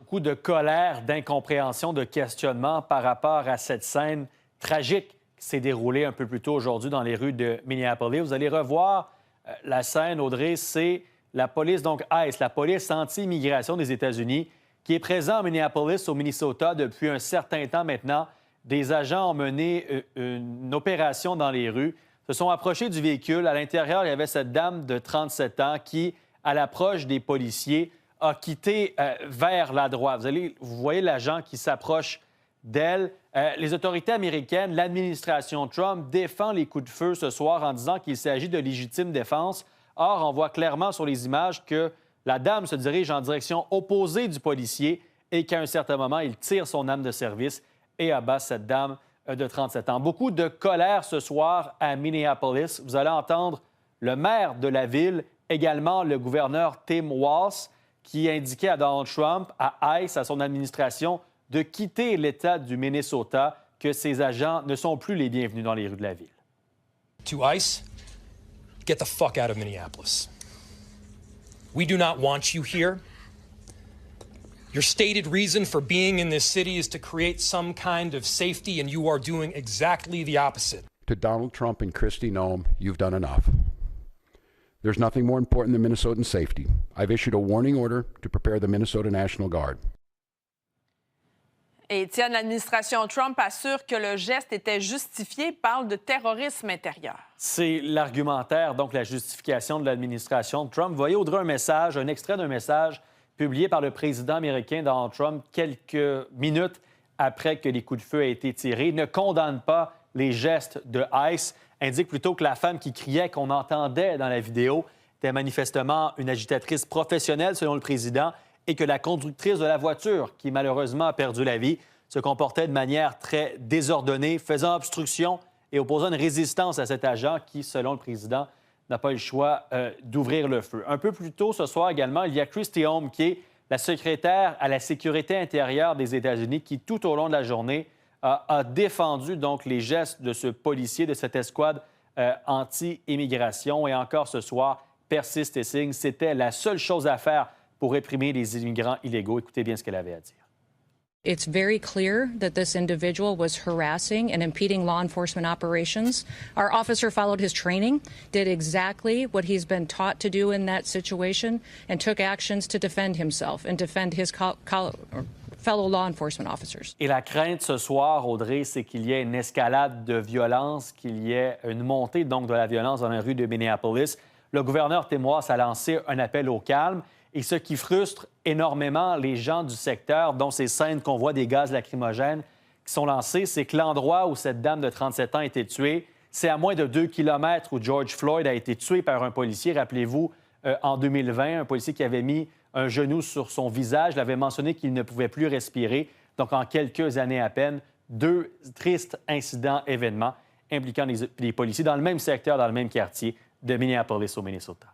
beaucoup de colère, d'incompréhension, de questionnement par rapport à cette scène tragique qui s'est déroulée un peu plus tôt aujourd'hui dans les rues de Minneapolis. Vous allez revoir la scène, Audrey, c'est la police, donc ICE, la police anti-immigration des États-Unis, qui est présente à Minneapolis, au Minnesota, depuis un certain temps maintenant. Des agents ont mené une opération dans les rues, se sont approchés du véhicule. À l'intérieur, il y avait cette dame de 37 ans qui, à l'approche des policiers, a quitté vers la droite. Vous voyez l'agent qui s'approche d'elle. Les autorités américaines, l'administration Trump défend les coups de feu ce soir en disant qu'il s'agit de légitime défense. Or, on voit clairement sur les images que la dame se dirige en direction opposée du policier et qu'à un certain moment, il tire son arme de service et abat cette dame de 37 ans. Beaucoup de colère ce soir à Minneapolis. Vous allez entendre le maire de la ville, également le gouverneur Tim Walz, qui indiquait à Donald Trump, à ICE, à son administration, de quitter l'État du Minnesota, que ses agents ne sont plus les bienvenus dans les rues de la ville. To ICE, get the fuck out of Minneapolis. We do not want you here. Your stated reason for being in this city is to create some kind of safety, and you are doing exactly the opposite. To Donald Trump and Kristi Noem, you've done enough. There's nothing more important than Minnesotan safety. I've issued a warning order to prepare the Minnesota National Guard. Et Étienne, l'administration Trump assure que le geste était justifié, parle de terrorisme intérieur. C'est l'argumentaire, donc la justification de l'administration Trump. Vous voyez, Audrey, un extrait d'un message publié par le président américain Donald Trump quelques minutes après que les coups de feu aient été tirés. Il ne condamne pas les gestes de ICE, indique plutôt que la femme qui criait qu'on entendait dans la vidéo était manifestement une agitatrice professionnelle, selon le président, et que la conductrice de la voiture, qui malheureusement a perdu la vie, se comportait de manière très désordonnée, faisant obstruction et opposant une résistance à cet agent qui, selon le président, n'a pas eu le choix d'ouvrir le feu. Un peu plus tôt ce soir également, il y a Kristi Noem, qui est la secrétaire à la sécurité intérieure des États-Unis, qui, tout au long de la journée, a défendu donc les gestes de ce policier, de cette escouade anti-immigration. Et encore ce soir, persiste et signe, c'était la seule chose à faire pour réprimer les immigrants illégaux. Écoutez bien ce qu'elle avait à dire. It's very clear that this individual was harassing and impeding law enforcement operations. Our officer followed his training, did exactly what he's been taught to do in that situation, and took actions to defend himself and defend his fellow law enforcement officers. Et la crainte ce soir, Audrey, c'est qu'il y ait une escalade de violence, qu'il y ait une montée donc de la violence dans la rue de Minneapolis. Le gouverneur Tim Walz a lancé un appel au calme. Et ce qui frustre énormément les gens du secteur, dont ces scènes qu'on voit des gaz lacrymogènes qui sont lancés, c'est que l'endroit où cette dame de 37 ans a été tuée, c'est à moins de 2 kilomètres où George Floyd a été tué par un policier. Rappelez-vous, en 2020, un policier qui avait mis un genou sur son visage, l'avait mentionné qu'il ne pouvait plus respirer. Donc, en quelques années à peine, 2 tristes incidents, événements impliquant les policiers dans le même secteur, dans le même quartier de Minneapolis au Minnesota.